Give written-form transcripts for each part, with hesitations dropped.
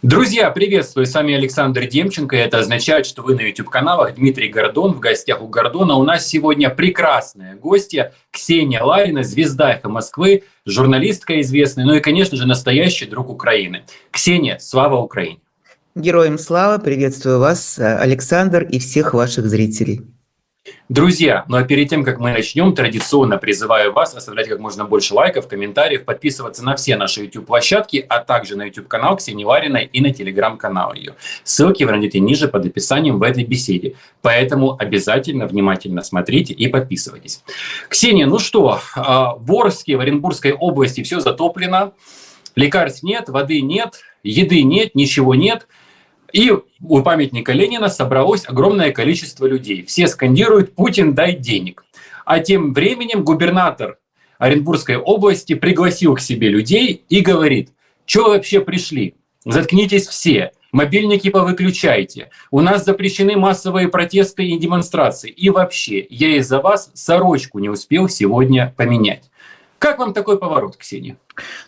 Друзья, приветствую! С вами Александр Демченко. Это означает, что вы на YouTube-каналах Дмитрий Гордон. В гостях у Гордона у нас сегодня прекрасная гостья Ксения Ларина, звезда «Эхо Москвы», журналистка известная, ну и, конечно же, настоящий друг Украины. Ксения, слава Украине! Героям слава! Приветствую вас, Александр, и всех ваших зрителей. Друзья, ну а перед тем, как мы начнем, традиционно призываю вас оставлять как можно больше лайков, комментариев, подписываться на все наши YouTube-площадки, а также на YouTube-канал Ксении Лариной и на Telegram-канал ее. Ссылки вы найдете ниже под описанием в этой беседе. Поэтому обязательно внимательно смотрите и подписывайтесь. Ксения, ну что, в Орске, в Оренбургской области все затоплено, лекарств нет, воды нет, еды нет, ничего нет. И у памятника Ленина собралось огромное количество людей. Все скандируют: «Путин, дай денег». А тем временем губернатор Оренбургской области пригласил к себе людей и говорит: «Чё вы вообще пришли? Заткнитесь все, мобильники повыключайте. У нас запрещены массовые протесты и демонстрации. И вообще, я из-за вас сорочку не успел сегодня поменять». Как вам такой поворот, Ксения?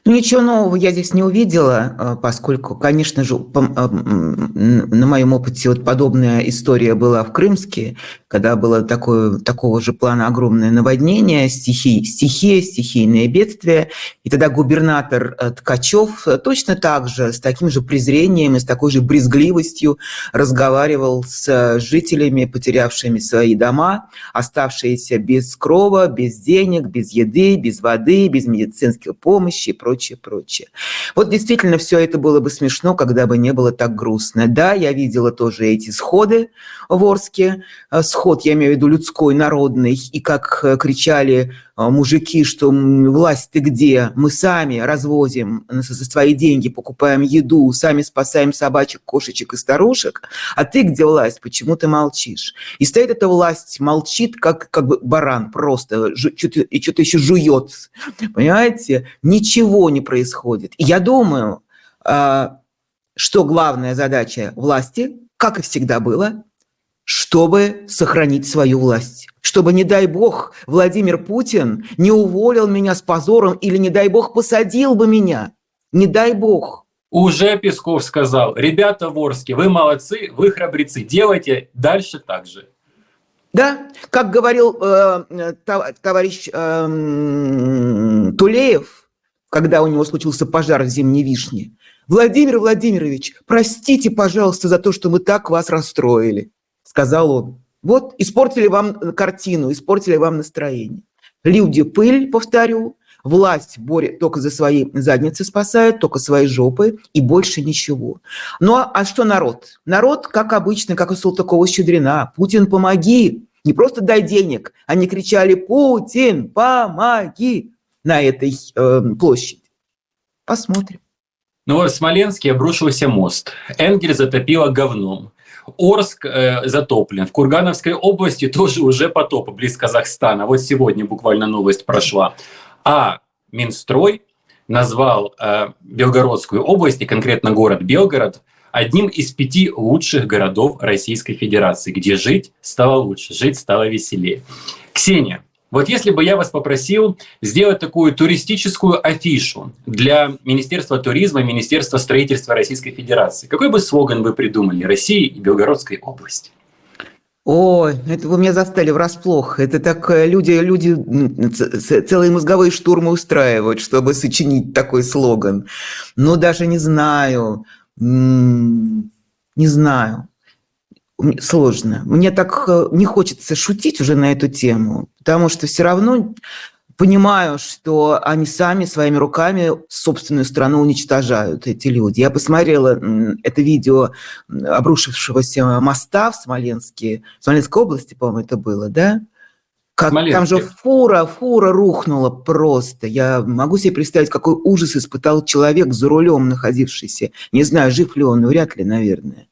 Ну, ничего нового я здесь не увидела, поскольку, конечно же, на моем опыте вот подобная история была в Крымске, когда было такого же плана огромное наводнение, стихийное бедствие, и тогда губернатор Ткачев точно так же, с таким же презрением и с такой же брезгливостью разговаривал с жителями, потерявшими свои дома, оставшиеся без крова, без денег, без еды, без воды, без медицинской помощи и прочее. Вот действительно все это было бы смешно, когда бы не было так грустно. Да, я видела тоже эти сходы в Орске. Сход, я имею в виду людской, народный. И как кричали мужики, что власть ты где? Мы сами развозим за свои деньги, покупаем еду, сами спасаем собачек, кошечек и старушек. А ты где власть? Почему ты молчишь? И стоит эта власть, молчит, как бы баран просто, и что-то еще жует. Понимаете? Ничего не происходит. И я думаю, что главная задача власти, как и всегда было, чтобы сохранить свою власть. Чтобы, не дай бог, Владимир Путин не уволил меня с позором или, не дай бог, посадил бы меня. Не дай бог. Уже Песков сказал: ребята в Орске, вы молодцы, вы храбрецы, делайте дальше так же. Да, как говорил товарищ Тулеев, когда у него случился пожар в Зимней Вишне: Владимир Владимирович, простите, пожалуйста, за то, что мы так вас расстроили, сказал он. Вот, испортили вам картину, испортили вам настроение. Люди пыль, повторю, власть борет только за свои задницы, спасает только свои жопы и больше ничего. Ну а что народ? Народ, как обычно, как у Салтыкова-Щедрина: Путин, помоги! Не просто дай денег, они кричали: Путин, помоги! На этой площади. Посмотрим. Ну вот в Смоленске обрушился мост, Энгель затопило говном. Орск затоплен. В Кургановской области тоже уже потоп близ Казахстана. Вот сегодня буквально новость прошла. А Минстрой назвал Белгородскую область, и конкретно город Белгород, одним из 5 лучших городов Российской Федерации, где жить стало лучше, жить стало веселее. Ксения, вот если бы я вас попросил сделать такую туристическую афишу для Министерства туризма, Министерства строительства Российской Федерации, какой бы слоган вы придумали России и Белгородской области? Ой, это вы меня застали врасплох. Это так люди целые мозговые штурмы устраивают, чтобы сочинить такой слоган. Ну, даже не знаю. Не знаю. Сложно. Мне так не хочется шутить уже на эту тему, потому что все равно понимаю, что они сами своими руками собственную страну уничтожают, эти люди. Я посмотрела это видео обрушившегося моста в Смоленской области, по-моему, это было, да? Там же фура рухнула просто. Я могу себе представить, какой ужас испытал человек за рулем находившийся. Не знаю, жив ли он, вряд ли, наверное.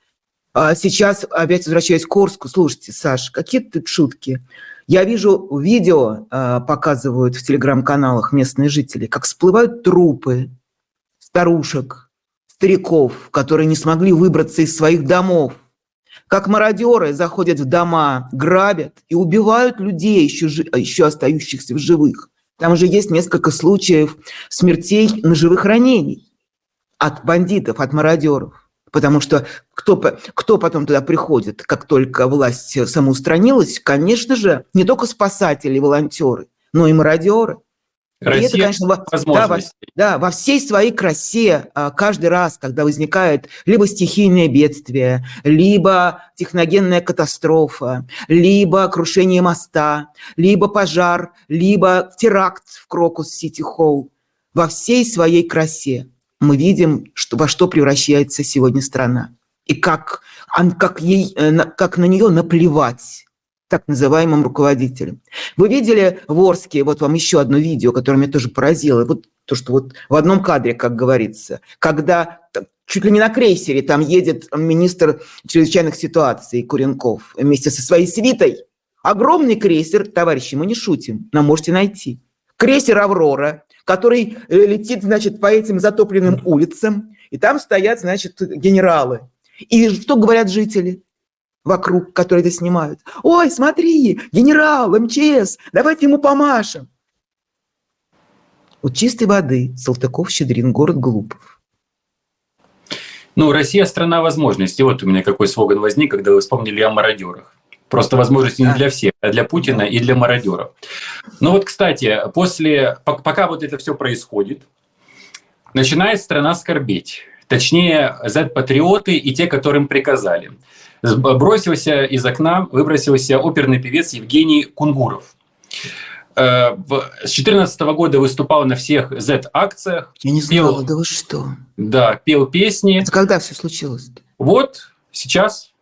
А сейчас, опять возвращаясь к Орску, слушайте, Саш, какие тут шутки. Я вижу видео, показывают в телеграм-каналах местные жители, как всплывают трупы старушек, стариков, которые не смогли выбраться из своих домов. Как мародеры заходят в дома, грабят и убивают людей, еще остающихся в живых. Там же есть несколько случаев смертей ножевых ранений от бандитов, от мародеров. Потому что кто потом туда приходит, как только власть самоустранилась? Конечно же, не только спасатели, волонтеры, но и мародеры. Россия, и это, конечно, возможности. во всей своей красе каждый раз, когда возникает либо стихийное бедствие, либо техногенная катастрофа, либо крушение моста, либо пожар, либо теракт в Крокус-Сити-Холл, во всей своей красе мы видим, во что превращается сегодня страна. И как на нее наплевать так называемым руководителям. Вы видели в Орске, вот вам еще одно видео, которое меня тоже поразило, вот то, что вот в одном кадре, как говорится, когда чуть ли не на крейсере там едет министр чрезвычайных ситуаций Куренков вместе со своей свитой. Огромный крейсер, товарищи, мы не шутим, нам можете найти. Крейсер «Аврора», который летит, значит, по этим затопленным улицам, и там стоят, значит, генералы. И что говорят жители вокруг, которые это снимают? Ой, смотри, генерал, МЧС, давайте ему помашем. Вот чистой воды, Салтыков-Щедрин, город Глупов. Ну, Россия – страна возможностей. Вот у меня какой слоган возник, когда вы вспомнили о мародерах. Просто возможности не для всех, а для Путина и для мародеров. Ну вот, кстати, пока вот это все происходит, начинает страна скорбеть. Точнее, Z-патриоты и те, которым приказали. Выбросился из окна оперный певец Евгений Кунгуров. С 2014 года выступал на всех Z-акциях. Я не знала, да вы что? Да, пел песни. Это когда все случилось-то? Вот сейчас,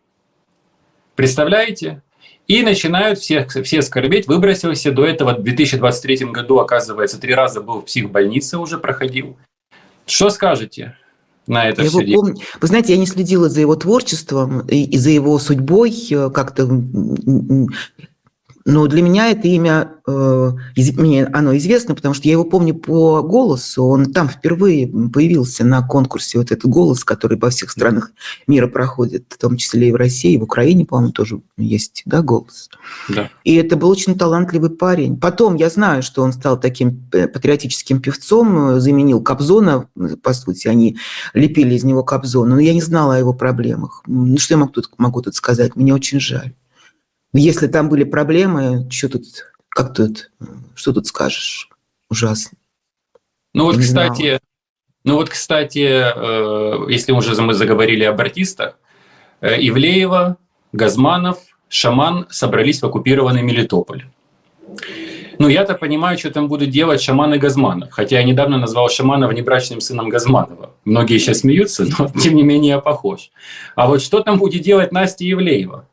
представляете? И начинают все скорбеть. Выбросился до этого в 2023 году, оказывается, 3 раза был в психбольнице, уже проходил. Что скажете на это все дело? Вы знаете, я не следила за его творчеством и за его судьбой как-то. Но для меня это имя, мне оно известно, потому что я его помню по голосу. Он там впервые появился на конкурсе, вот этот голос, который во всех странах мира проходит, в том числе и в России, и в Украине, по-моему, тоже есть, да, голос. Да. И это был очень талантливый парень. Потом я знаю, что он стал таким патриотическим певцом, заменил Кобзона, по сути, они лепили из него Кобзона, но я не знала о его проблемах. Ну, что я могу тут сказать? Мне очень жаль. Если там были проблемы, что тут скажешь? Ужасно. Ну вот, кстати, если уже мы заговорили об артистах, Ивлеева, Газманов, Шаман собрались в оккупированный Мелитополь. Ну, я-то понимаю, что там будут делать Шаман и Газманов. Хотя я недавно назвал Шамана внебрачным сыном Газманова. Многие сейчас смеются, но тем не менее я похож. А вот что там будет делать Настя Ивлеева?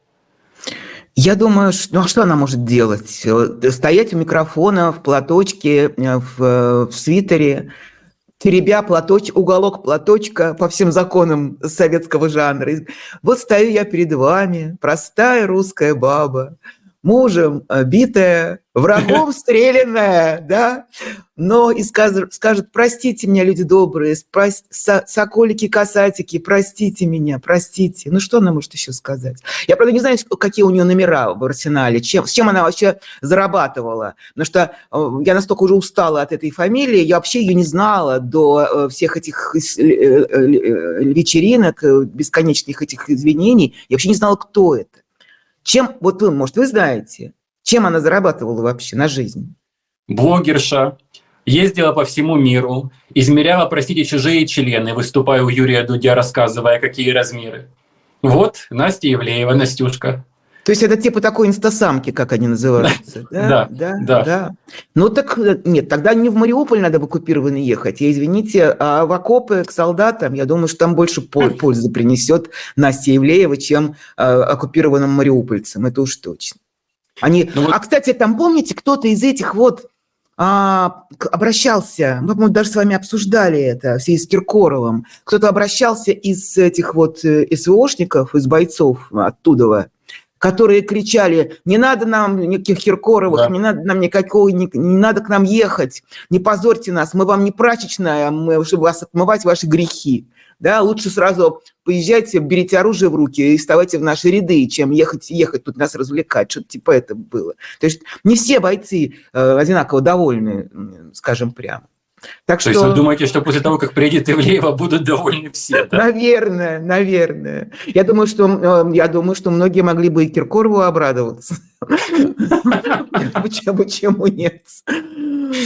Я думаю, что она может делать? Стоять у микрофона в платочке, в свитере, теребя уголок платочка по всем законам советского жанра. Вот стою я перед вами, простая русская баба, мужем битая, врагом стрелянная, да? Но и скажет: простите меня, люди добрые, соколики-касатики, простите меня, простите. Ну, что она может еще сказать? Я, правда, не знаю, какие у нее номера в арсенале, с чем она вообще зарабатывала. Потому что я настолько уже устала от этой фамилии, я вообще ее не знала до всех этих вечеринок, бесконечных этих извинений. Я вообще не знала, кто это. Вот вы, может, вы знаете, чем она зарабатывала вообще на жизнь? Блогерша, ездила по всему миру, измеряла, простите, чужие члены, выступая у Юрия Дудя, рассказывая, какие размеры. Вот Настя Ивлеева, Настюшка. То есть это типа такой инстасамки, как они называются? Да. Ну так нет, тогда не в Мариуполь надо в оккупированный ехать. Извините, а в окопы к солдатам, я думаю, что там больше пользы принесет Настя Ивлеева, чем оккупированным мариупольцам. Это уж точно. Кстати, там, помните, кто-то из этих обращался, мы, по-моему, даже с вами обсуждали это, все с Киркоровым, кто-то обращался из этих СВОшников, из бойцов оттуда, которые кричали: не надо нам никаких Киркоровых, да. Не надо нам никакого, не надо к нам ехать, не позорьте нас, мы вам не прачечная, чтобы вас отмывать ваши грехи. Да, лучше сразу поезжайте, берите оружие в руки и вставайте в наши ряды, чем ехать тут нас развлекать. Что-то типа это было. То есть не все бойцы одинаково довольны, скажем прямо. Так То есть вы что, думаете, что после того, как приедет Ивлеева, будут довольны все, да? наверное. Я думаю, что многие могли бы и Киркорову обрадоваться. Почему нет?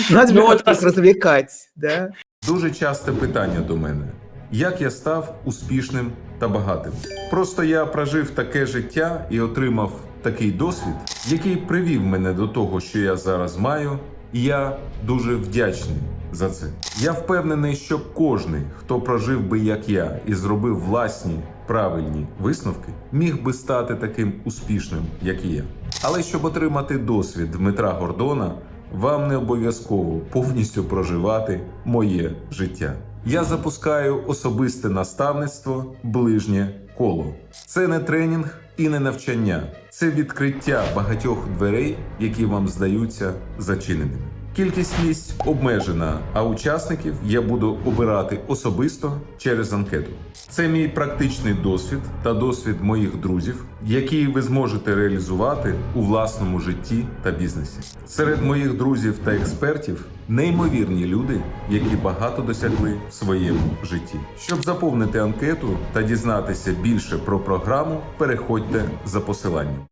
Надо же Ну вот как-то их развлекать, да? Дуже часте питання до мене: як я став успішним та багатим? Просто я прожив таке життя і отримав такий досвід, який привів мене до того, що я зараз маю, і я дуже вдячний за це. Я впевнений, що кожний, хто прожив би як я і зробив власні правильні висновки, міг би стати таким успішним, як і я. Але щоб отримати досвід Дмитра Гордона, вам не обов'язково повністю проживати моє життя. Я запускаю особисте наставництво «Ближнє коло». Це не тренінг і не навчання. Це відкриття багатьох дверей, які вам здаються зачиненими. Кількість місць обмежена, а учасників я буду обирати особисто через анкету. Це мій практичний досвід та досвід моїх друзів, які ви зможете реалізувати у власному житті та бізнесі. Серед моїх друзів та експертів неймовірні люди, які багато досягли в своєму житті. Щоб заповнити анкету та дізнатися більше про програму, переходьте за посиланням.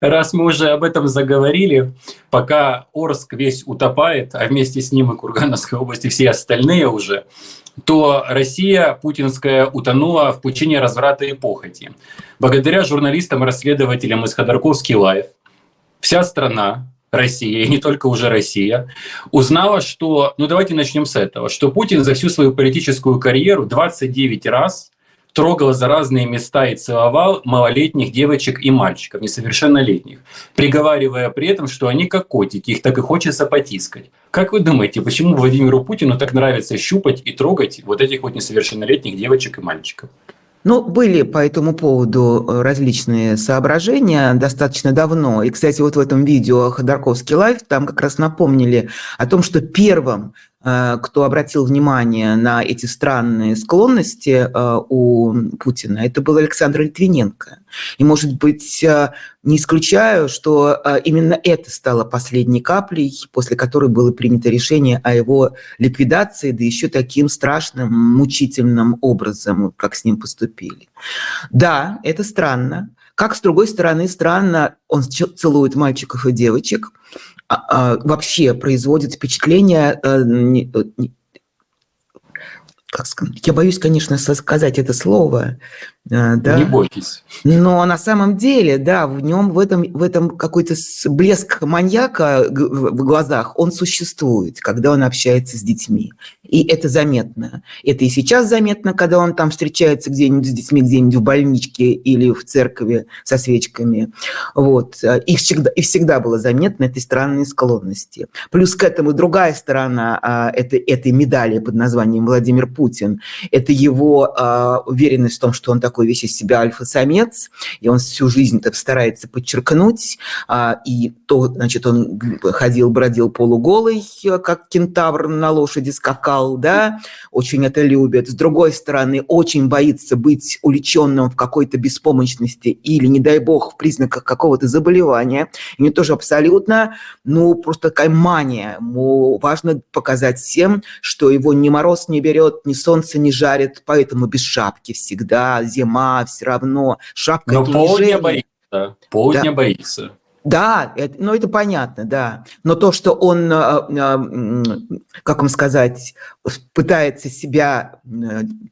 Раз мы уже об этом заговорили, пока Орск весь утопает, а вместе с ним и Кургановская область, и все остальные уже, то Россия путинская утонула в пучине разврата и похоти. Благодаря журналистам-расследователям из Ходорковский Лайв вся страна, Россия, и не только уже Россия, узнала, что, ну давайте начнем с этого, что Путин за всю свою политическую карьеру 29 раз трогал за разные места и целовал малолетних девочек и мальчиков, несовершеннолетних, приговаривая при этом, что они как котики, их так и хочется потискать. Как вы думаете, почему Владимиру Путину так нравится щупать и трогать вот этих вот несовершеннолетних девочек и мальчиков? Ну, были по этому поводу различные соображения достаточно давно. И, кстати, вот в этом видео «Ходорковский лайв» там как раз напомнили о том, что первым, кто обратил внимание на эти странные склонности у Путина, это был Александр Литвиненко. И, может быть, не исключаю, что именно это стало последней каплей, после которой было принято решение о его ликвидации, да еще таким страшным, мучительным образом, как с ним поступили. Да, это странно. Как, с другой стороны, странно, он целует мальчиков и девочек, вообще производит впечатление, как сказать, я боюсь, конечно, сказать это слово, да? Не бойтесь. Но на самом деле, да, в нем в этом какой-то блеск маньяка в глазах, он существует, когда он общается с детьми. И это заметно. Это и сейчас заметно, когда он там встречается где-нибудь с детьми, где-нибудь в больничке или в церкви со свечками. Вот. И всегда было заметно этой странной склонности. Плюс к этому другая сторона этой медали под названием Владимир Путин. Это его уверенность в том, что он такой весь из себя альфа-самец, и он всю жизнь это старается подчеркнуть. И то, значит, он ходил, бродил полуголый, как кентавр на лошади скакал, да, очень это любит. С другой стороны, очень боится быть увлеченным в какой-то беспомощности или, не дай бог, в признаках какого-то заболевания. И мне тоже абсолютно, просто такая мания. Ему важно показать всем, что его ни мороз не берет, ни солнце не жарит, поэтому без шапки всегда, зима все равно, шапка Но это полдня движение. боится. Боится. Да, это понятно, да. Но то, что он, как вам сказать, пытается себя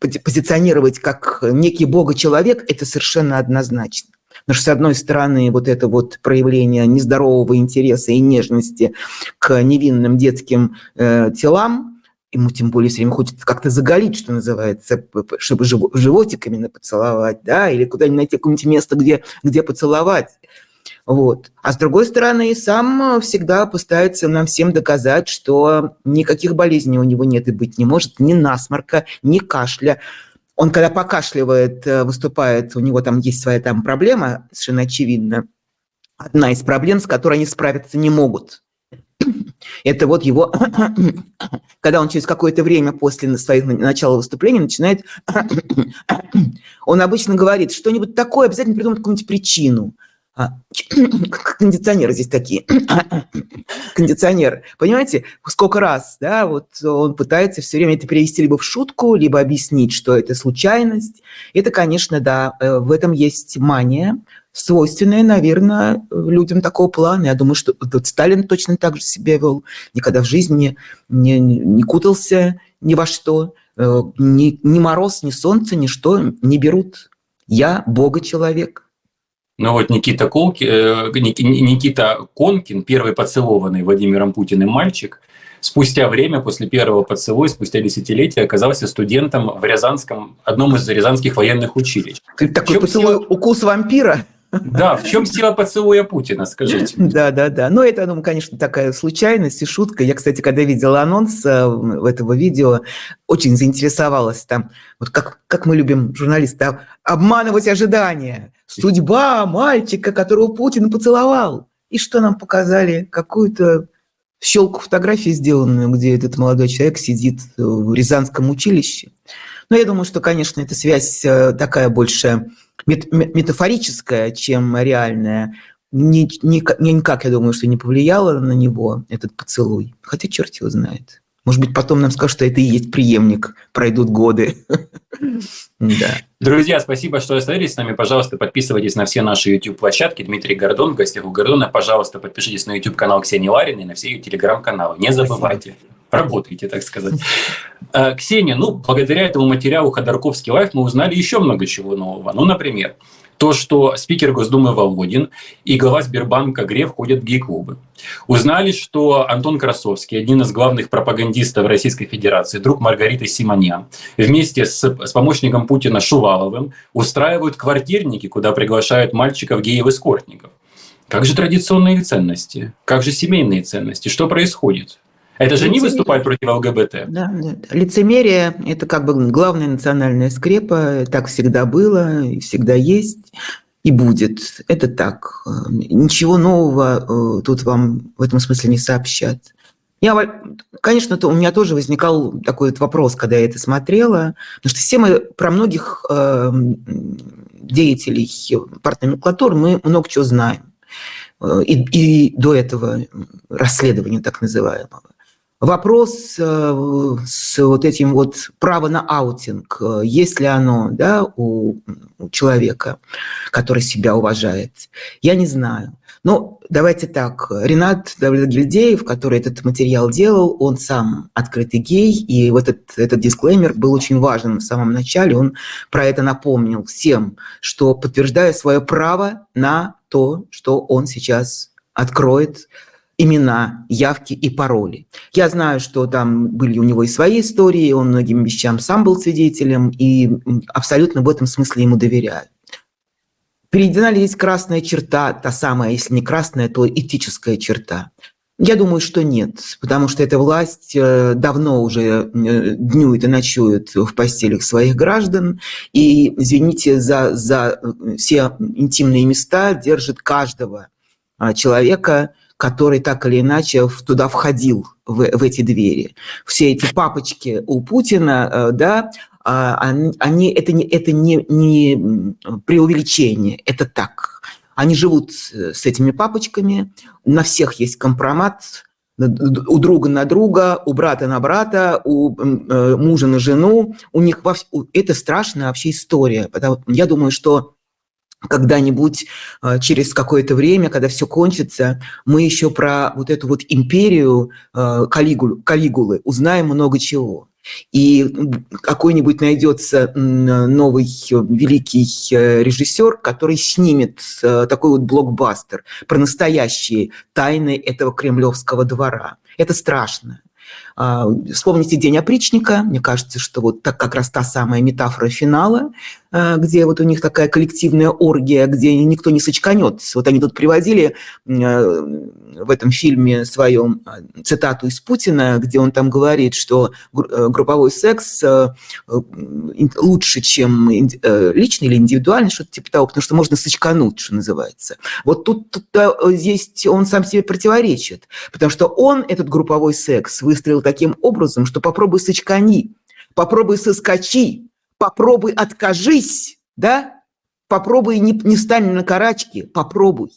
позиционировать как некий бога-человек, это совершенно однозначно. Потому что, с одной стороны, вот это вот проявление нездорового интереса и нежности к невинным детским телам, ему тем более все время хочется как-то заголить, что называется, чтобы животик именно поцеловать, да, или куда-нибудь найти какое-нибудь место, где поцеловать. Вот. А с другой стороны, сам всегда пытается нам всем доказать, что никаких болезней у него нет и быть не может, ни насморка, ни кашля. Он, когда покашливает, выступает, у него там есть своя там проблема, совершенно очевидно. Одна из проблем, с которой они справиться не могут. Это вот его, когда он через какое-то время после своих начала выступления начинает, он обычно говорит, что-нибудь такое, обязательно придумает какую-нибудь причину. Кондиционеры здесь такие. Кондиционеры. Понимаете, сколько раз, да, вот он пытается все время это перевести либо в шутку, либо объяснить, что это случайность. Это, конечно, да, в этом есть мания, свойственная, наверное, людям такого плана. Я думаю, что вот Сталин точно так же себя вел. Никогда в жизни не кутался ни во что. Ни мороз, ни солнце, ничто не берут. Я Бога-человек. Ну вот Никита Конкин, первый поцелованный Владимиром Путиным мальчик, спустя время, после первого поцелуя, спустя десятилетия, оказался студентом в одном из рязанских военных училищ. Такой поцелуй, укус вампира. Да, в чем сила поцелуя Путина, скажите? Да. Ну, это, я думаю, конечно, такая случайность и шутка. Я, кстати, когда видела анонс этого видео, очень заинтересовалась там. Вот как мы любим, журналисты, обманывать ожидания. Судьба мальчика, которого Путин поцеловал. И что нам показали? Какую-то щелку фотографии сделанную, где этот молодой человек сидит в Рязанском училище. Но я думаю, что, конечно, эта связь такая больше метафорическая, чем реальная. Никак, я думаю, что не повлияло на него этот поцелуй. Хотя черт его знает. Может быть, потом нам скажут, что это и есть преемник. Пройдут годы. Да. Друзья, спасибо, что остались с нами. Пожалуйста, подписывайтесь на все наши YouTube-площадки. Дмитрий Гордон в гостях у Гордона. Пожалуйста, подпишитесь на YouTube-канал Ксении Лариной и на все ее телеграм-каналы. Не забывайте. Работайте, так сказать. Ксения, благодаря этому материалу «Ходорковский лайф» мы узнали еще много чего нового. Например, то, что спикер Госдумы Володин и глава Сбербанка Греф ходят в гей-клубы. Узнали, что Антон Красовский, один из главных пропагандистов Российской Федерации, друг Маргариты Симоньян, вместе с помощником Путина Шуваловым устраивают квартирники, куда приглашают мальчиков, геев-эскортников. Как же традиционные ценности? Как же семейные ценности? Что происходит? Это же не выступать против ЛГБТ. Да. Лицемерие – это как бы главная национальная скрепа. Так всегда было, и всегда есть, и будет. Это так. Ничего нового тут вам в этом смысле не сообщат. Конечно, у меня тоже возникал такой вот вопрос, когда я это смотрела, потому что все мы про многих деятелей партийной номенклатуры мы много чего знаем. И до этого расследования так называемого. Вопрос с вот этим вот право на аутинг, есть ли оно, да, у человека, который себя уважает, я не знаю. Но давайте так, Ренат Давлетгильдеев, который этот материал делал, он сам открытый гей, и вот этот дисклеймер был очень важен в самом начале, он про это напомнил всем, что подтверждая свое право на то, что он сейчас откроет имена, явки и пароли. Я знаю, что там были у него и свои истории, он многим вещам сам был свидетелем, и абсолютно в этом смысле ему доверяю. Перейдена ли здесь красная черта, та самая, если не красная, то этическая черта? Я думаю, что нет, потому что эта власть давно уже днюет и ночует в постелях своих граждан, и, извините, за все интимные места держит каждого человека, который так или иначе туда входил, в эти двери. Все эти папочки у Путина, да, это не преувеличение, это так. Они живут с этими папочками, на всех есть компромат, у друга на друга, у брата на брата, у мужа на жену. У них это страшная вообще история. Я думаю, что когда-нибудь, через какое-то время, когда все кончится, мы еще про вот эту вот империю Калигулы узнаем много чего. И какой-нибудь найдется новый великий режиссер, который снимет такой вот блокбастер про настоящие тайны этого кремлевского двора. Это страшно. Вспомните «День опричника». Мне кажется, что вот так как раз та самая метафора финала, где вот у них такая коллективная оргия, где никто не сочканет. Вот они тут приводили в этом фильме своем цитату из Путина, где он там говорит, что групповой секс лучше, чем личный или индивидуальный, что-то типа того, потому что можно сочкануть, что называется. Вот тут здесь он сам себе противоречит, потому что он этот групповой секс выстроил таким образом, что попробуй сочкани, попробуй соскочи, попробуй откажись, да? Попробуй, не встань на карачки, попробуй.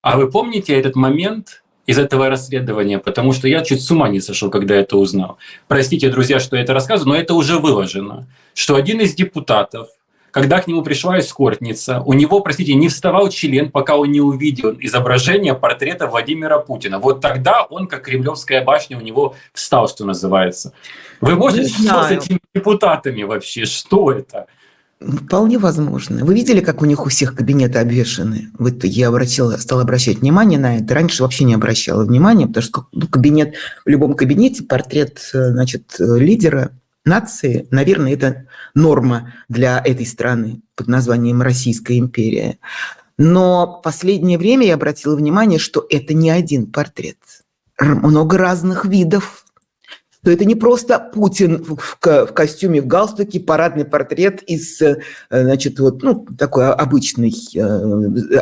А вы помните этот момент из этого расследования? Потому что я чуть с ума не сошел, когда это узнал. Простите, друзья, что я это рассказываю, но это уже выложено. Что один из депутатов, когда к нему пришла эскортница, у него, простите, не вставал член, пока он не увидел изображение портрета Владимира Путина. Вот тогда он, как Кремлевская башня, у него встал, что называется. Вы можете, что с этими депутатами вообще? Что это? Вполне возможно. Вы видели, как у них у всех кабинеты обвешаны? Вот я стала обращать внимание на это. Раньше вообще не обращала внимания, потому что кабинет, в любом кабинете портрет, значит, лидера нации, наверное, это норма для этой страны под названием Российская империя. Но в последнее время я обратила внимание, что это не один портрет. Много разных видов. То это не просто Путин в костюме, в галстуке, парадный портрет из, значит, вот, ну, такой обычный,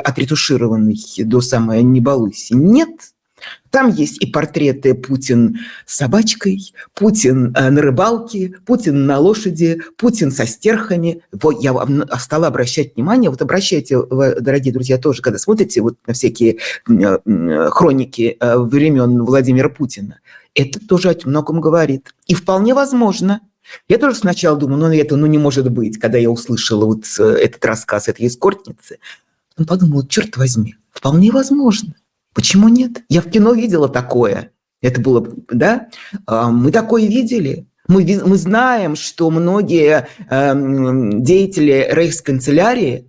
отретушированный до самой «не балуйся». Нет. Там есть и портреты Путин с собачкой, Путин на рыбалке, Путин на лошади, Путин со стерхами. Вот я стала обращать внимание, вот обращайте, дорогие друзья, тоже, когда смотрите вот на всякие хроники времен Владимира Путина, это тоже о многом говорит. И вполне возможно. Я тоже сначала думала, ну это не может быть, когда я услышала вот этот рассказ этой эскортницы. Потом подумала, черт возьми, вполне возможно. Почему нет? Я в кино видела такое. Это было, да? Мы такое видели. Мы знаем, что многие деятели рейхсканцелярии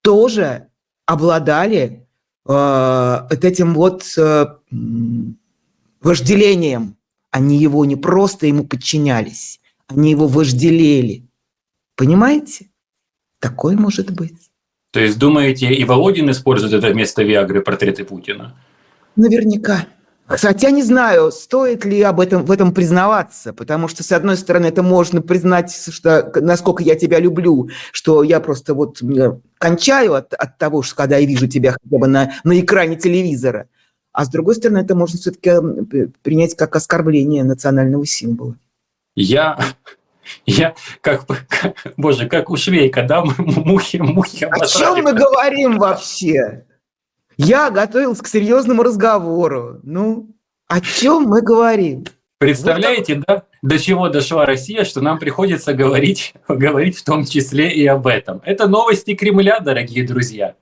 тоже обладали этим вот вожделением. Они его не просто ему подчинялись, они его вожделели. Понимаете? Такое может быть. То есть, думаете, и Володин использует это вместо Виагры портреты Путина? Наверняка. Хотя не знаю, стоит ли в этом признаваться, потому что, с одной стороны, это можно признать, что насколько я тебя люблю, что я просто вот кончаю от того, что когда я вижу тебя хотя бы на экране телевизора. А с другой стороны, это можно все-таки принять как оскорбление национального символа. Я как у Швейка, да, мухи обосрали. О чем мы говорим вообще? Я готовилась к серьезному разговору. Ну, о чем мы говорим? Представляете, да, до чего дошла Россия, что нам приходится говорить в том числе и об этом. Это новости Кремля, дорогие друзья.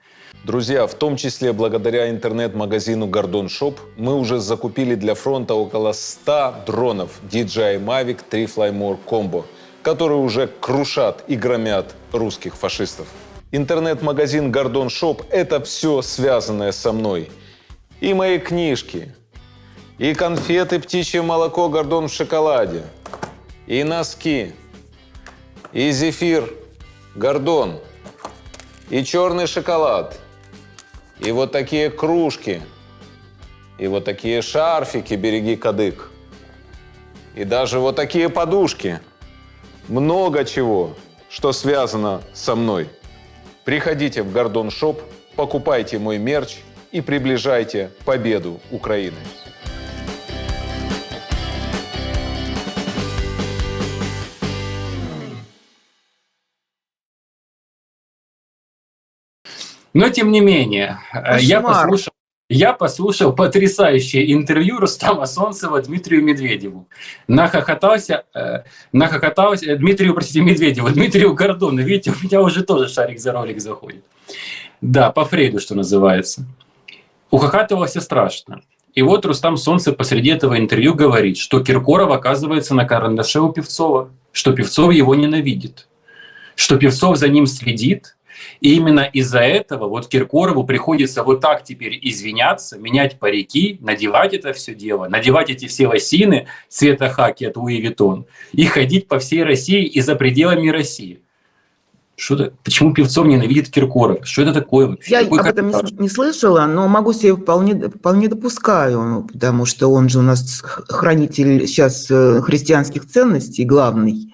Друзья, в том числе благодаря интернет-магазину Гордон Shop мы уже закупили для фронта около 100 дронов DJI Mavic 3 Fly More Combo, которые уже крушат и громят русских фашистов. Интернет-магазин Гордон Shop – это все связанное со мной. И мои книжки, и конфеты «Птичье молоко Гордон в шоколаде», и носки, и зефир Гордон, и черный шоколад, и вот такие кружки, и вот такие шарфики «Береги кадык», и даже вот такие подушки. Много чего, что связано со мной. Приходите в Гордон Shop, покупайте мой мерч и приближайте победу Украины. Но тем не менее, я послушал потрясающее интервью Рустама Солнцева Дмитрию Медведеву. Нахохотался Дмитрию Гордону. Видите, у меня уже тоже шарик за ролик заходит. Да, по Фрейду, что называется. Ухахатывался страшно. И вот Рустам Солнцев посреди этого интервью говорит, что Киркоров оказывается на карандаше у Певцова, что Певцов его ненавидит, что Певцов за ним следит. И именно из-за этого вот Киркорову приходится вот так теперь извиняться, менять парики, надевать это все дело, надевать эти все лосины цвета хаки от Луи Виттон и ходить по всей России и за пределами России. Почему Певцов ненавидит Киркоров? Что это такое вообще? Я об этом не слышала, но могу себе вполне допускаю, потому что он же у нас хранитель сейчас христианских ценностей, главный,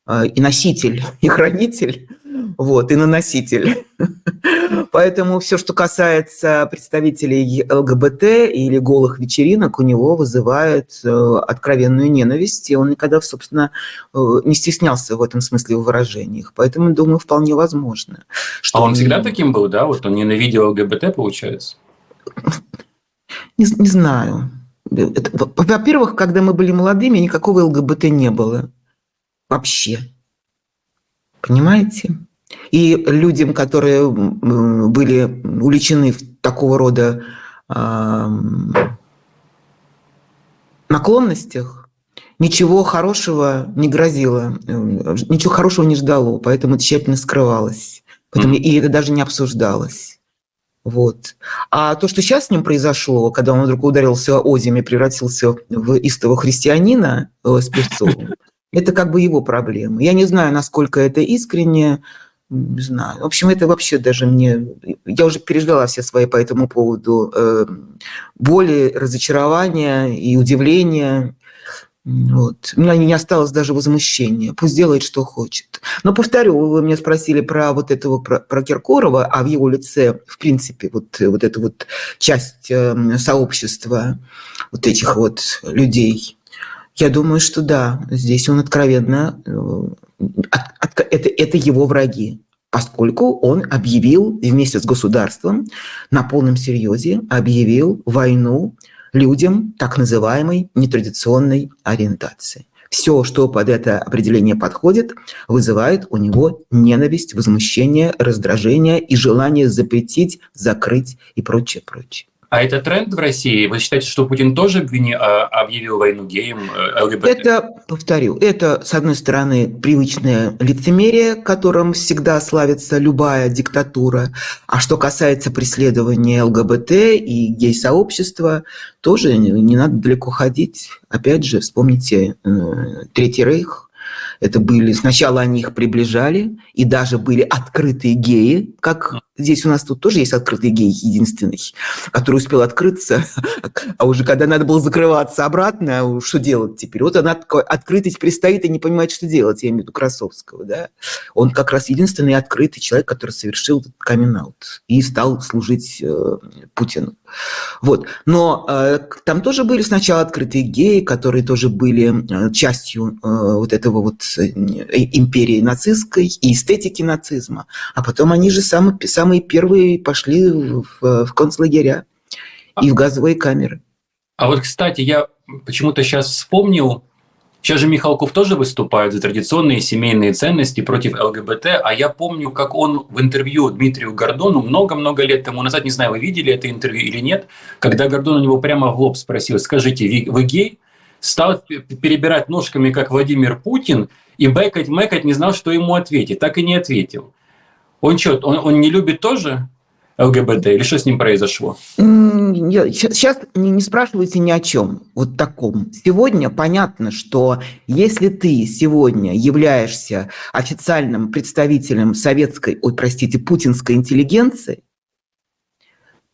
и носитель, и хранитель. Вот, и наноситель. Поэтому все, что касается представителей ЛГБТ или голых вечеринок, у него вызывает откровенную ненависть, и он никогда, собственно, не стеснялся в этом смысле в выражениях. Поэтому, думаю, вполне возможно. Что А он всегда таким был, да? Вот он ненавидел ЛГБТ, получается? Не знаю. Во-первых, когда мы были молодыми, никакого ЛГБТ не было. Вообще. Понимаете? И людям, которые были увлечены в такого рода наклонностях, ничего хорошего не грозило, ничего хорошего не ждало, поэтому тщательно скрывалось. И это даже не обсуждалось. Вот. А то, что сейчас с ним произошло, когда он вдруг ударился озими и превратился в истого христианина с Певцовым, это как бы его проблема. Я не знаю, насколько это искренне, не знаю. В общем, это вообще даже мне... Я уже переждала все свои по этому поводу боли, разочарования и удивления. Вот. У меня не осталось даже возмущения. Пусть делает, что хочет. Но повторю, вы меня спросили про вот этого, про Киркорова, а в его лице, в принципе, вот эта вот часть сообщества вот этих вот людей. Я думаю, что да, здесь он откровенно... Это его враги, поскольку он объявил вместе с государством на полном серьезе объявил войну людям так называемой нетрадиционной ориентации. Все, что под это определение подходит, вызывает у него ненависть, возмущение, раздражение и желание запретить, закрыть и прочее, прочее. А это тренд в России? Вы считаете, что Путин тоже объявил войну геям, ЛГБТ? Это, повторю, это, с одной стороны, привычное лицемерие, которым всегда славится любая диктатура. А что касается преследования ЛГБТ и гей-сообщества, тоже не надо далеко ходить. Опять же, вспомните Третий Рейх. Это были... Сначала они их приближали, и даже были открытые геи, как здесь у нас тут тоже есть открытый гей единственный, который успел открыться, а уже когда надо было закрываться обратно, что делать теперь? Вот она открытый теперь стоит и не понимает, что делать, я имею в виду Красовского, да? Он как раз единственный открытый человек, который совершил этот камин-аут и стал служить Путину. Вот. Но там тоже были сначала открытые геи, которые тоже были частью вот этого вот империи нацистской и эстетики нацизма. А потом они же самые первые пошли в концлагеря и в газовые камеры. А вот, кстати, я почему-то сейчас вспомнил, сейчас же Михалков тоже выступает за традиционные семейные ценности против ЛГБТ, а я помню, как он в интервью Дмитрию Гордону много-много лет тому назад, не знаю, вы видели это интервью или нет, когда Гордон у него прямо в лоб спросил: скажите, вы гей? Стал перебирать ножками, как Владимир Путин, и мэкать, не знал, что ему ответить. Так и не ответил. Он что, он не любит тоже ЛГБТ? Или что с ним произошло? Сейчас не спрашивайте ни о чем вот таком. Сегодня понятно, что если ты сегодня являешься официальным представителем путинской интеллигенции,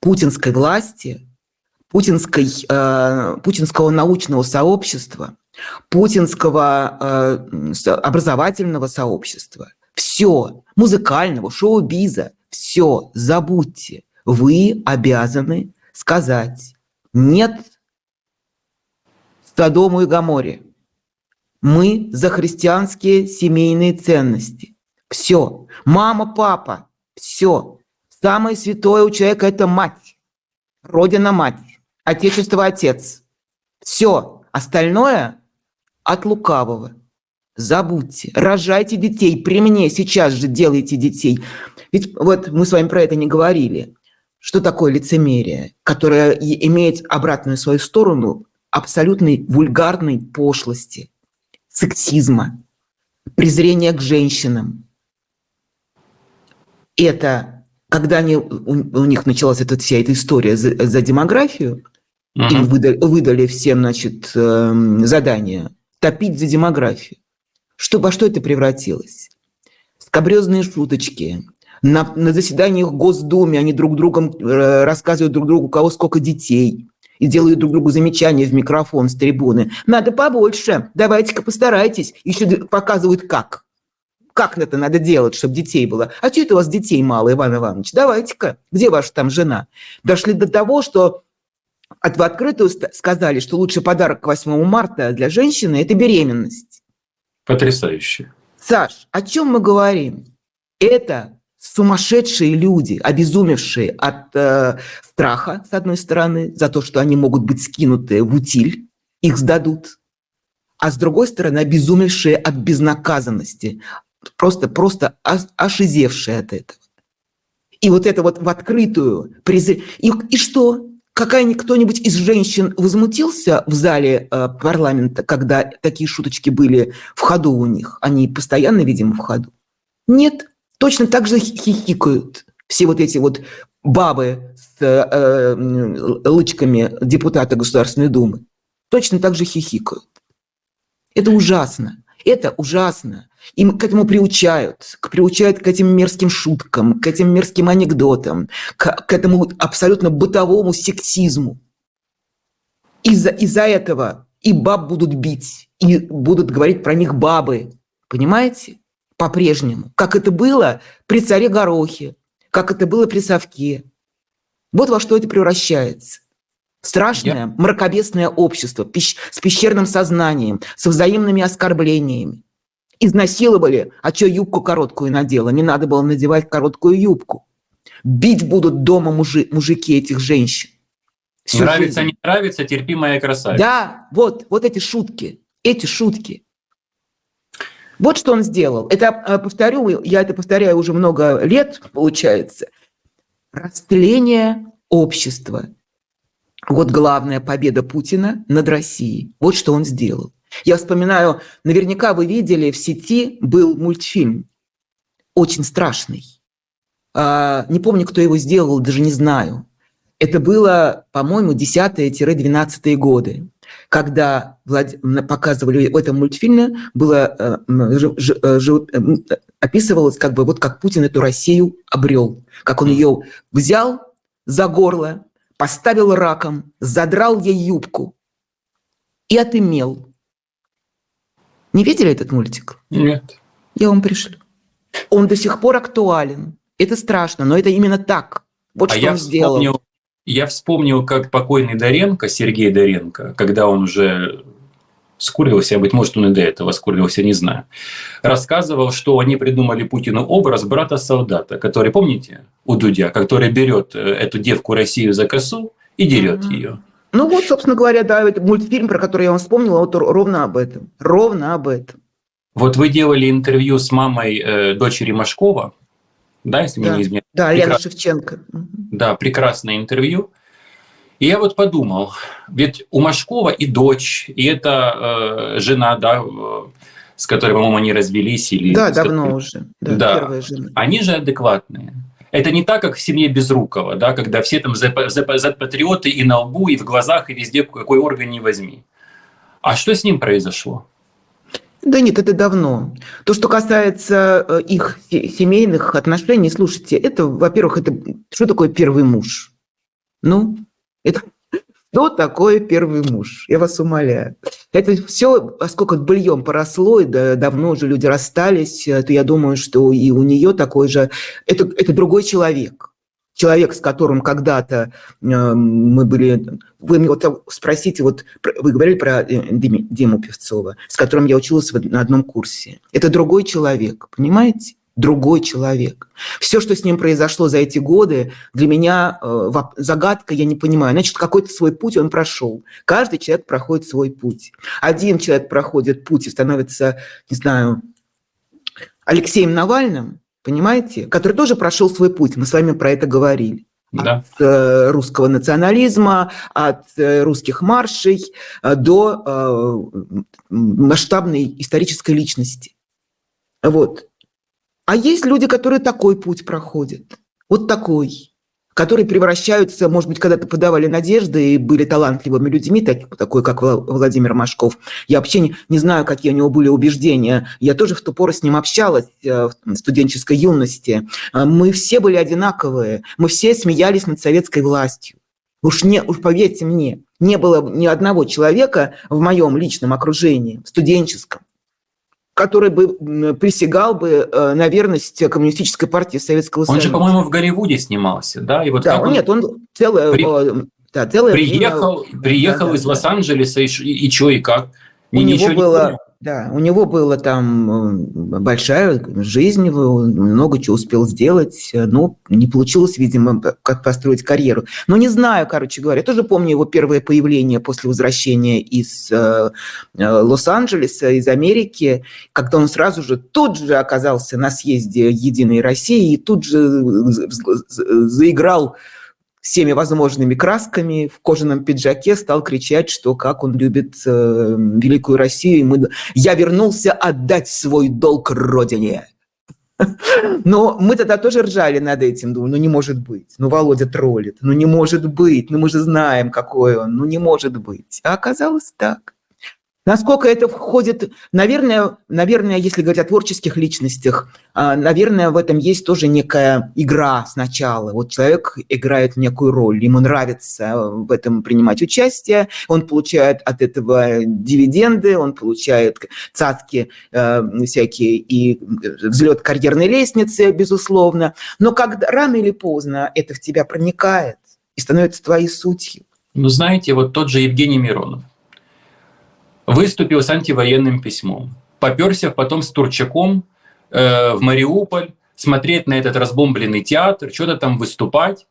путинской власти, путинского научного сообщества, путинского образовательного сообщества, все, музыкального, шоу-биза, все, забудьте. Вы обязаны сказать нет Содому и Гоморре. Мы за христианские семейные ценности. Все. Мама, папа. Все. Самое святое у человека – это мать. Родина – мать. Отечество – отец. Все. Остальное от лукавого. Забудьте. Рожайте детей. При мне сейчас же делайте детей. Ведь вот мы с вами про это не говорили. Что такое лицемерие, которое имеет обратную свою сторону абсолютной вульгарной пошлости, сексизма, презрения к женщинам. Это, когда у них началась вся эта история за демографию, им выдали всем, значит, задание топить за демографию. Во что это превратилось? Скабрёзные шуточки. На заседаниях в Госдуме они друг другом рассказывают друг другу, у кого сколько детей, и делают друг другу замечания в микрофон с трибуны. Надо побольше, давайте-ка постарайтесь. Еще показывают как как это надо делать, чтобы детей было. А что это у вас детей мало, Иван Иванович? Давайте-ка, где ваша там жена? Дошли до того, что в открытую сказали, что лучший подарок к 8 марта для женщины – это беременность. Потрясающе. Саш, о чем мы говорим? Это сумасшедшие люди, обезумевшие от страха, с одной стороны, за то, что они могут быть скинуты в утиль, их сдадут, а с другой стороны, обезумевшие от безнаказанности, просто ошизевшие от этого. И вот это вот в открытую и что? Кто-нибудь из женщин возмутился в зале парламента, когда такие шуточки были в ходу у них? Они постоянно, видимо, в ходу. Нет, точно так же хихикают все вот эти вот бабы с лычками депутата Государственной Думы. Точно так же хихикают. Это ужасно. Это ужасно. Им к этому приучают к этим мерзким шуткам, к этим мерзким анекдотам, к этому абсолютно бытовому сексизму. Из-за этого и баб будут бить, и будут говорить про них бабы. Понимаете? По-прежнему. Как это было при царе Горохе, как это было при Совке. Вот во что это превращается. Страшное, мракобесное общество с пещерным сознанием, со взаимными оскорблениями. Изнасиловали, а что юбку короткую надела? Не надо было надевать короткую юбку. Бить будут дома мужики этих женщин. Всю Нравится, жизнь. не нравится, терпи, моя красавица. Да, вот эти шутки. Вот что он сделал. Я это повторяю уже много лет, получается. Растление общества. Вот главная победа Путина над Россией. Вот что он сделал. Я вспоминаю, наверняка вы видели, в сети был мультфильм, очень страшный. Не помню, кто его сделал, даже не знаю. Это было, по-моему, 10-12 годы, когда показывали в этом мультфильме, описывалось, как Путин эту Россию обрел, как он ее взял за горло, поставил раком, задрал ей юбку и отымел. Не видели этот мультик? Нет. Я вам пришлю. Он до сих пор актуален. Это страшно, но это именно так. Вот что он сделал. Я вспомнил, как покойный Доренко, Сергей Доренко, когда он уже скурился, а быть может, он и до этого скурился, не знаю, рассказывал, что они придумали Путину образ брата-солдата, который, помните, у Дудя, который берет эту девку Россию за косу и дерет ее. Ну вот, собственно говоря, да, это мультфильм, про который я вам вспомнила, вот ровно об этом. Ровно об этом. Вот вы делали интервью с мамой дочери Машкова, да, если меня не изменяет. Да, Лена Шевченко. Да, прекрасное интервью. И я вот подумал, ведь у Машкова и дочь, и это жена, да, с которой, по-моему, они развелись. Да, давно уже. Да, первая жена. Они же адекватные. Это не так, как в семье Безрукова, да, когда все там патриоты и на лбу, и в глазах, и везде, какой орган не возьми. А что с ним произошло? Да нет, это давно. То, что касается их семейных отношений, слушайте, это, во-первых, что такое первый муж? Ну, это что такое первый муж? Я вас умоляю. Это все, поскольку быльем поросло, и давно уже люди расстались, то я думаю, что и у нее такой же... Это другой человек. Человек, с которым когда-то мы были... Вы мне вот спросите, вот вы говорили про Диму Певцова, с которым я училась на одном курсе. Это другой человек, понимаете? Другой человек. Все, что с ним произошло за эти годы, для меня загадка, я не понимаю. Значит, какой-то свой путь он прошел. Каждый человек проходит свой путь. Один человек проходит путь и становится, не знаю, Алексеем Навальным, понимаете, который тоже прошел свой путь. Мы с вами про это говорили. Да. От русского национализма, от русских маршей до масштабной исторической личности. Вот. А есть люди, которые такой путь проходят. Вот такой. Которые превращаются, может быть, когда-то подавали надежды и были талантливыми людьми, такой, как Владимир Машков. Я вообще не знаю, какие у него были убеждения. Я тоже в ту пору с ним общалась в студенческой юности. Мы все были одинаковые. Мы все смеялись над советской властью. Уж поверьте мне, не было ни одного человека в моем личном окружении, студенческом, который бы присягал бы на верность Коммунистической партии Советского Союза. Он же, по-моему, в Голливуде снимался, да? И вот да, как он... Нет, он целое приехал из Лос-Анджелеса, и что, и как? У него была там большая жизнь, много чего успел сделать, но не получилось, видимо, как построить карьеру. Но не знаю, короче говоря, я тоже помню его первое появление после возвращения из Лос-Анджелеса, из Америки, когда он тут же оказался на съезде «Единой России» и тут же заиграл всеми возможными красками, в кожаном пиджаке стал кричать, что как он любит великую Россию. Я вернулся отдать свой долг Родине. Но мы тогда тоже ржали над этим, думали, не может быть, Володя троллит, не может быть, мы же знаем, какой он, не может быть. А оказалось так. Насколько это входит, наверное, если говорить о творческих личностях, наверное, в этом есть тоже некая игра сначала. Вот человек играет некую роль, ему нравится в этом принимать участие, он получает от этого дивиденды, он получает цацки всякие и взлет карьерной лестницы, безусловно. Но когда рано или поздно это в тебя проникает и становится твоей сутью. Знаете, вот тот же Евгений Миронов выступил с антивоенным письмом, попёрся потом с Турчаком в Мариуполь, смотреть на этот разбомбленный театр, что-то там выступать.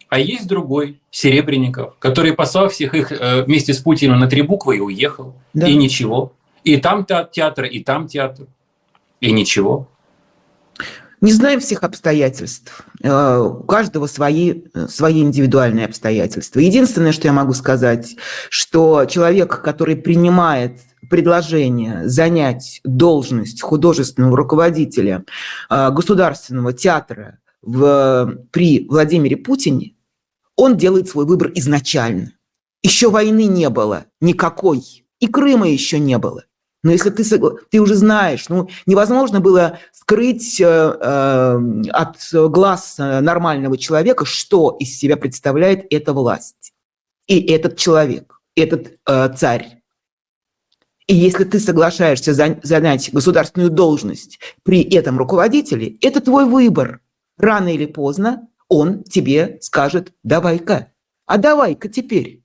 А есть другой, Серебренников, который послал всех их вместе с Путиным на 3 буквы и уехал. Да. И ничего. И там театр, и там театр. И ничего. Не знаем всех обстоятельств. У каждого свои индивидуальные обстоятельства. Единственное, что я могу сказать, что человек, который принимает предложение занять должность художественного руководителя государственного театра при Владимире Путине, он делает свой выбор изначально. Еще войны не было никакой, и Крыма еще не было. Но если ты уже знаешь, невозможно было скрыть от глаз нормального человека, что из себя представляет эта власть и этот человек, этот царь. И если ты соглашаешься занять государственную должность при этом руководителе, это твой выбор. Рано или поздно он тебе скажет: давай-ка, а давай-ка теперь.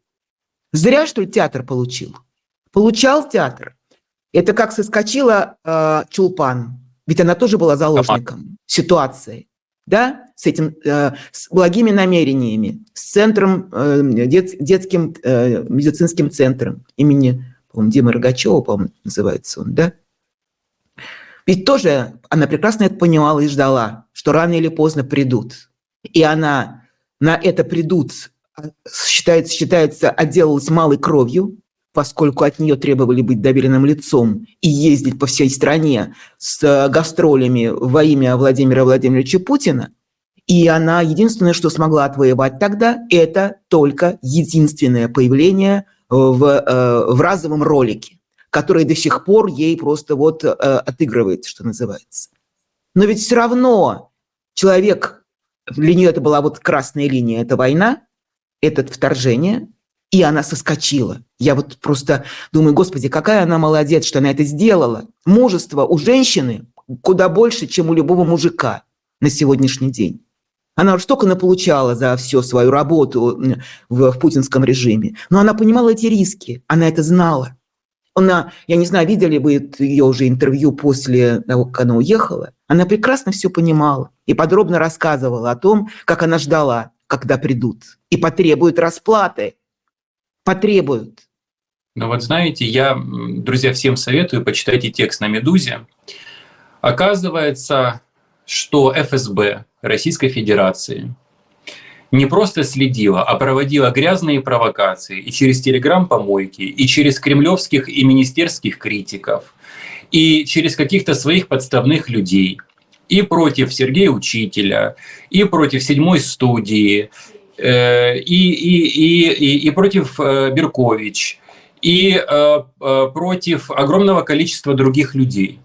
Зря, что ли, театр получил? Получал театр. Это как соскочила Чулпан, ведь она тоже была заложником ситуации, да, с этим, с благими намерениями, с центром, детским медицинским центром имени, по-моему, Димы Рогачева, по-моему, называется он, да. Ведь тоже она прекрасно это понимала и ждала, что рано или поздно придут. И она на это придут, считается, отделалась малой кровью, поскольку от нее требовали быть доверенным лицом и ездить по всей стране с гастролями во имя Владимира Владимировича Путина. И она единственное, что смогла отвоевать тогда, это только единственное появление в разовом ролике, который до сих пор ей просто отыгрывается, что называется. Но ведь все равно человек, для нее это была красная линия, это война, это вторжение, и она соскочила. Я просто думаю, господи, какая она молодец, что она это сделала. Мужество у женщины куда больше, чем у любого мужика на сегодняшний день. Она уж столько наполучала за всю свою работу в путинском режиме. Но она понимала эти риски, она это знала. Я не знаю, видели вы ее уже интервью после того, как она уехала. Она прекрасно все понимала и подробно рассказывала о том, как она ждала, когда придут и потребуют расплаты. Потребуют. Знаете, я, друзья, всем советую, почитайте текст на «Медузе». Оказывается, что ФСБ Российской Федерации не просто следила, а проводила грязные провокации и через телеграм-помойки, и через кремлевских и министерских критиков, и через каких-то своих подставных людей, и против Сергея Учителя, и против «Седьмой студии», и против Беркович, и против огромного количества других людей.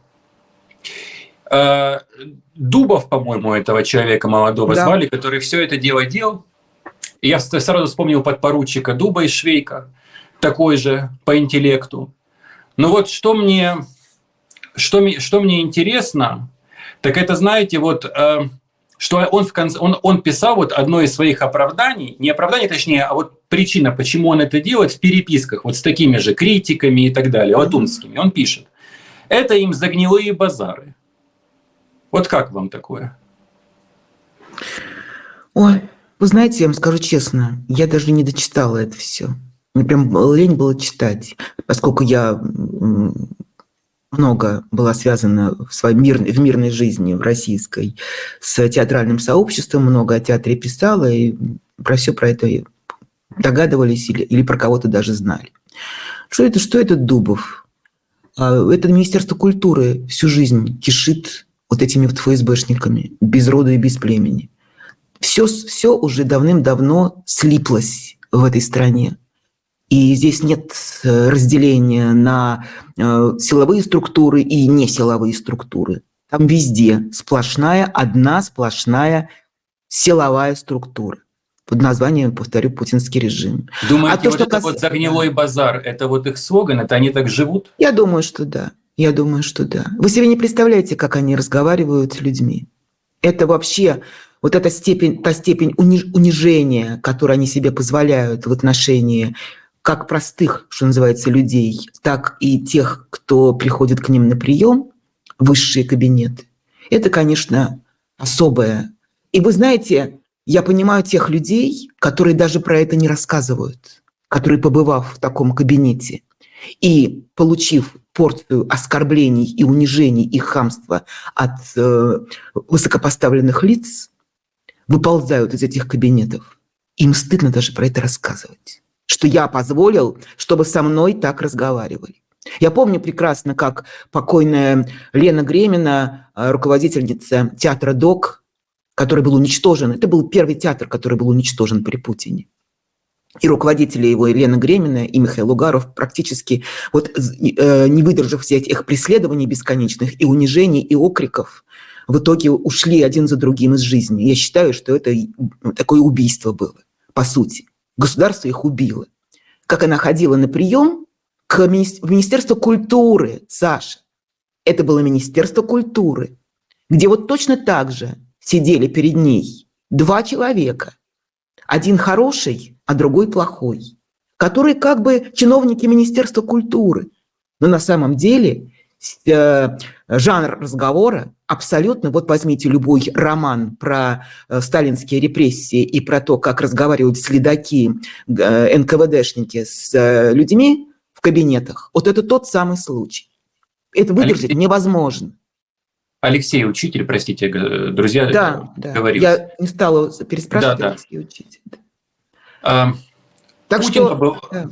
Дубов, по-моему, этого человека молодого звали, который все это дело делал. Я сразу вспомнил подпоручика Дуба из Швейка, такой же по интеллекту. Но что мне что мне интересно, так это, знаете, вот, что он в конце, он писал вот одно из своих оправданий, не оправдание, точнее, а вот причина, почему он это делает в переписках вот с такими же критиками и так далее, латунскими. Он пишет: это им за гнилые базары. Вот как вам такое? Ой, вы знаете, я вам скажу честно, я даже не дочитала это все. Мне прям лень было читать, поскольку я много была связана в своей мирной жизни, в российской, с театральным сообществом, много о театре писала, и про все про это догадывались или про кого-то даже знали. Что это Дубов? Это Министерство культуры всю жизнь кишит вот этими вот ФСБшниками, без рода и без племени. Все уже давным-давно слиплось в этой стране. И здесь нет разделения на силовые структуры и несиловые структуры. Там везде одна сплошная силовая структура. Под названием, повторю, путинский режим. Думаете, вот за гнилой базар, это вот их слоган, это они так живут? Я думаю, что да. Вы себе не представляете, как они разговаривают с людьми. Это вообще вот та степень унижения, которую они себе позволяют в отношении как простых, что называется, людей, так и тех, кто приходит к ним на прием, высшие кабинеты. Это, конечно, особое. И вы знаете, я понимаю тех людей, которые даже про это не рассказывают, которые, побывав в таком кабинете и получив порцию оскорблений и унижений и хамства от высокопоставленных лиц, выползают из этих кабинетов. Им стыдно даже про это рассказывать. Что я позволил, чтобы со мной так разговаривали. Я помню прекрасно, как покойная Лена Гремина, руководительница театра ДОК, который был уничтожен, это был первый театр, который был уничтожен при Путине. И руководители его, Лена Гремина и Михаил Угаров, практически не выдержав всех этих преследований бесконечных и унижений, и окриков, в итоге ушли один за другим из жизни. Я считаю, что это такое убийство было, по сути. Государство их убило. Как она ходила на прием в Министерство культуры, Саша. Это было Министерство культуры, где вот точно так же сидели перед ней два человека. Один хороший, а другой плохой. Которые как бы чиновники Министерства культуры. Но на самом деле жанр разговора абсолютно, вот возьмите любой роман про сталинские репрессии и про то, как разговаривают следаки, НКВДшники с людьми в кабинетах, вот это тот самый случай. Это выдержать невозможно. Алексей Учитель, простите, друзья, да, говорил. Я не стала переспрашивать Алексей Учитель.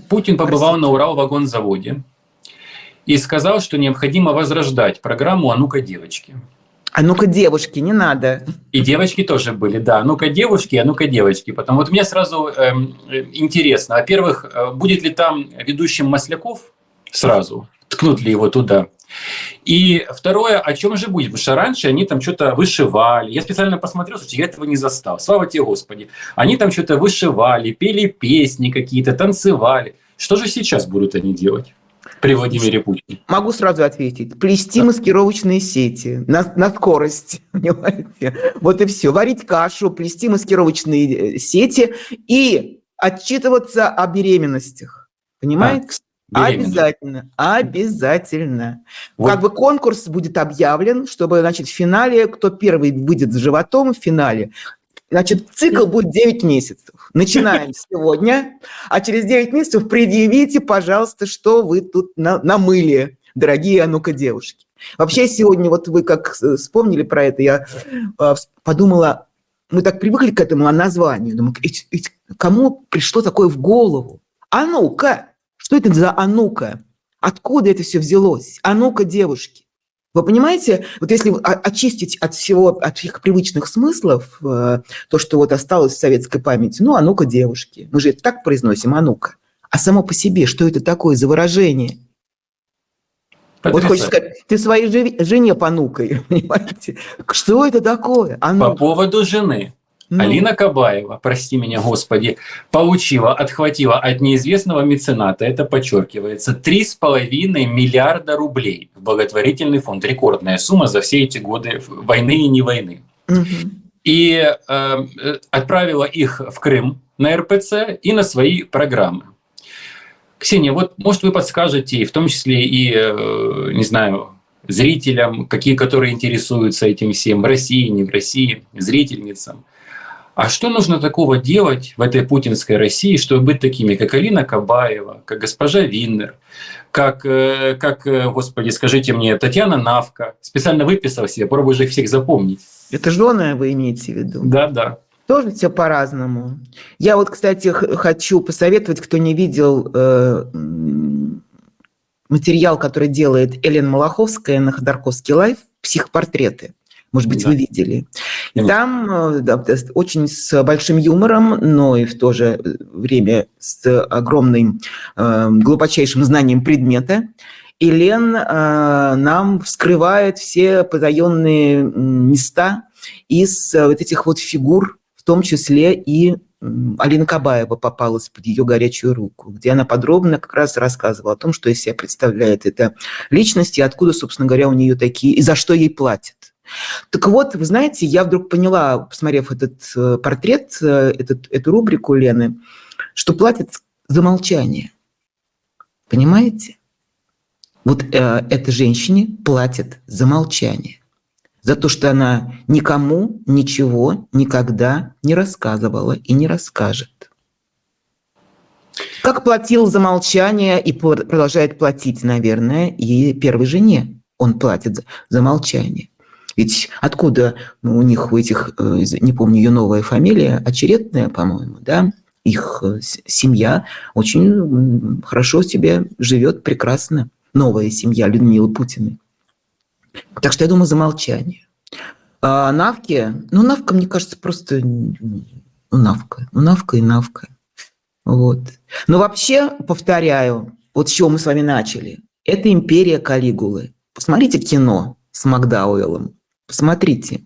Путин побывал на Уралвагонзаводе и сказал, что необходимо возрождать программу «А ну-ка, девочки». А ну-ка, девушки, не надо. И девочки тоже были, да. А ну-ка, девушки, а ну-ка, девочки. Потому вот мне сразу интересно. Во-первых, будет ли там ведущим Масляков сразу? Ткнут ли его туда? И второе, о чем же будет? Потому что раньше они там что-то вышивали. Я специально посмотрел, что я этого не застал. Слава тебе, Господи. Они там что-то вышивали, пели песни какие-то, танцевали. Что же сейчас будут они делать при Владимире Путине? Могу сразу ответить. Плести маскировочные сети на скорость. Понимаете? Вот и все. Варить кашу, плести маскировочные сети и отчитываться о беременностях. Понимаете? Обязательно. Вот. Как бы конкурс будет объявлен, чтобы, значит, в финале, кто первый выйдет с животом в финале, значит, цикл будет 9 месяцев. Начинаем сегодня, а через 9 месяцев предъявите, пожалуйста, что вы тут намыли, дорогие «А ну-ка, девушки». Вообще сегодня, вот вы как вспомнили про это, я подумала, мы так привыкли к этому названию, думаю, кому пришло такое в голову? А ну-ка! Что это за «а ну-ка»? Откуда это все взялось? «А ну-ка, девушки». Вы понимаете, вот если очистить от всех привычных смыслов то, что вот осталось в советской памяти, ну, «а ну-ка, девушки». Мы же это так произносим «а ну-ка». А само по себе, что это такое за выражение? Вот хочется сказать, ты своей жене понукай, понимаете? Что это такое? «А ну-ка». По поводу жены. Ну, Алина Кабаева, прости меня, Господи, отхватила от неизвестного мецената, это подчеркивается, 3,5 миллиарда рублей в благотворительный фонд. Рекордная сумма за все эти годы войны и не войны. мгм. И отправила их в Крым на РПЦ и на свои программы. Ксения, вот, может, вы подскажете, в том числе и, не знаю, зрителям, которые интересуются этим всем, в России, не в России, зрительницам. А что нужно такого делать в этой путинской России, чтобы быть такими, как Алина Кабаева, как госпожа Виннер, как, господи, скажите мне, Татьяна Навка? Специально выписал себе, пробую же их всех запомнить. Это жены вы имеете в виду? Да. Тоже все по-разному. Я вот, кстати, хочу посоветовать, кто не видел материал, который делает Элена Малаховская на Ходорковский лайв, «Психопортреты». Может быть, Да. вы видели. И там очень с большим юмором, но и в то же время с огромным глубочайшим знанием предмета Элен нам вскрывает все потаенные места из вот этих вот фигур, в том числе и Алина Кабаева попалась под ее горячую руку, где она подробно как раз рассказывала о том, что из себя представляет эта личность и откуда, собственно говоря, у нее такие, и за что ей платят. Так вот, вы знаете, я вдруг поняла, посмотрев этот портрет, эту рубрику Лены, что платят за молчание. Понимаете? Вот этой женщине платят за молчание. За то, что она никому ничего никогда не рассказывала и не расскажет. Как платил за молчание и продолжает платить, наверное, и первой жене он платит за молчание. Ведь откуда у них, у этих, не помню ее новая фамилия, Очеретная, по-моему, да, их семья очень хорошо себе живет, прекрасно. Новая семья Людмилы Путиной. Так что я думаю, за молчание. А Навке, Навка, мне кажется, просто Навка и Навка. Вот. Но вообще, повторяю, вот с чего мы с вами начали, это «Империя Калигулы». Посмотрите кино с Макдауэллом. Посмотрите.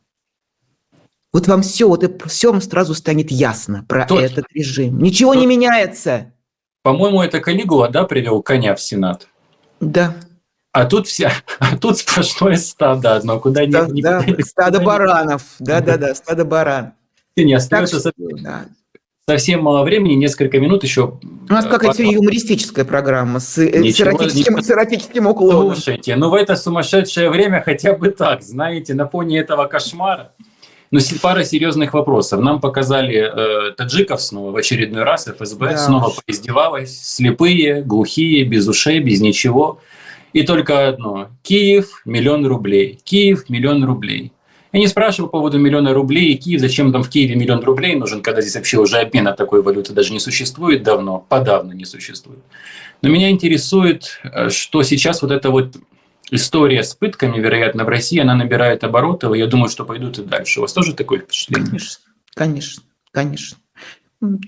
Вот вам все вам сразу станет ясно про этот режим. Ничего не меняется. По-моему, это Калигула, да, привел коня в Сенат? Да. А тут сплошное стадо одно, куда ни стадо баранов. Да, стадо баранов. Не остается совсем мало времени, несколько минут еще. У нас какая-то юмористическая программа с эротическим уклоном. Слушайте, в это сумасшедшее время хотя бы так, знаете, на фоне этого кошмара. Но пара серьезных вопросов. Нам показали таджиков снова в очередной раз, ФСБ снова поиздевалась. Слепые, глухие, без ушей, без ничего. И только одно. Киев – 1 000 000 рублей. Киев – 1 000 000 рублей. Я не спрашиваю по поводу 1 000 000 рублей. Киев, зачем там в Киеве 1 000 000 рублей нужен, когда здесь вообще уже обмена такой валюты даже не существует давно, подавно не существует. Но меня интересует, что сейчас вот эта вот история с пытками, вероятно, в России, она набирает обороты, и я думаю, что пойдут и дальше. У вас тоже такое впечатление? Конечно.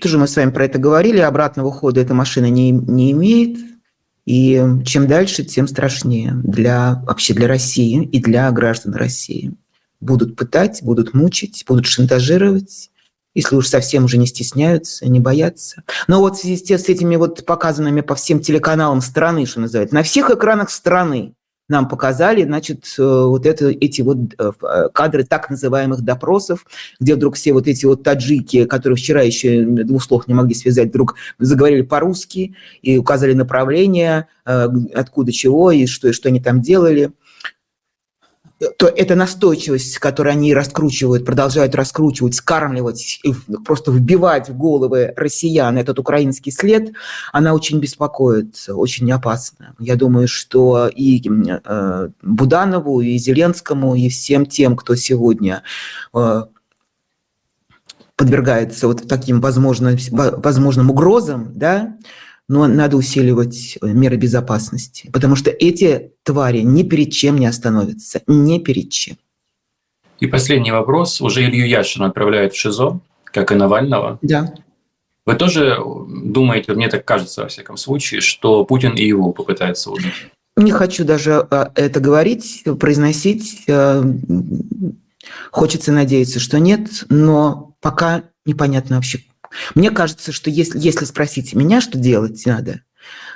Тоже мы с вами про это говорили. Обратного хода эта машина не имеет. И чем дальше, тем страшнее вообще для России и для граждан России. Будут пытать, будут мучить, будут шантажировать, если уж совсем уже не стесняются, не боятся. Но вот в связи с этими вот показанными по всем телеканалам страны, что называется, на всех экранах страны нам показали, значит, эти вот кадры так называемых допросов, где вдруг все вот эти вот таджики, которые вчера еще 2 слов не могли связать, вдруг заговорили по-русски и указали направление, откуда чего и что они там делали. То эта настойчивость, которую они раскручивают, продолжают раскручивать, скармливать, просто вбивать в головы россиян этот украинский след, она очень беспокоит, очень опасна. Я думаю, что и Буданову, и Зеленскому, и всем тем, кто сегодня подвергается вот таким возможным угрозам, да, но надо усиливать меры безопасности, потому что эти твари ни перед чем не остановятся, ни перед чем. И последний вопрос. Уже Илью Яшина отправляют в ШИЗО, как и Навального. Да. Вы тоже думаете, мне так кажется во всяком случае, что Путин и его попытается убить? Не хочу даже это говорить, произносить. Хочется надеяться, что нет, но пока непонятно вообще. Мне кажется, что если спросить меня, что делать надо,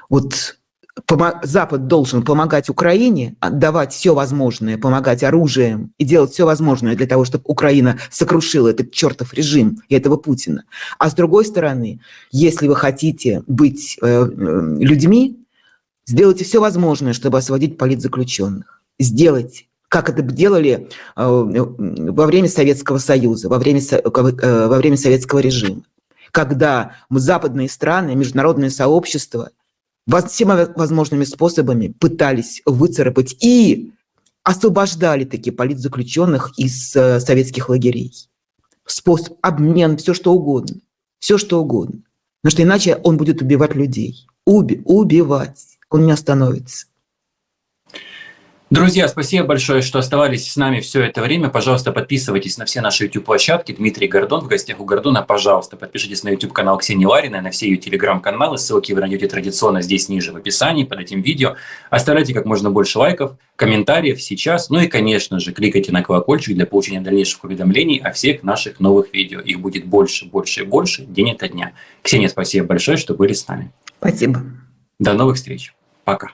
вот Запад должен помогать Украине, отдавать все возможное, помогать оружием и делать все возможное для того, чтобы Украина сокрушила этот чертов режим и этого Путина. А с другой стороны, если вы хотите быть людьми, сделайте все возможное, чтобы освободить политзаключенных. Сделайте. Как это делали во время Советского Союза, во время советского режима, когда западные страны, международное сообщество всеми возможными способами пытались выцарапать и освобождали такие политзаключенных из советских лагерей. Способ, обмен, все что угодно. Все что угодно. Потому что иначе он будет убивать людей. Убивать. Он не остановится. Друзья, спасибо большое, что оставались с нами все это время. Пожалуйста, подписывайтесь на все наши YouTube-площадки. Дмитрий Гордон в гостях у Гордона. Пожалуйста, подпишитесь на YouTube-канал Ксении Лариной, на все ее телеграм-каналы. Ссылки вы найдете традиционно здесь ниже в описании под этим видео. Оставляйте как можно больше лайков, комментариев сейчас. Ну и, конечно же, кликайте на колокольчик для получения дальнейших уведомлений о всех наших новых видео. Их будет больше, больше и больше день ото дня. Ксения, спасибо большое, что были с нами. Спасибо. До новых встреч. Пока.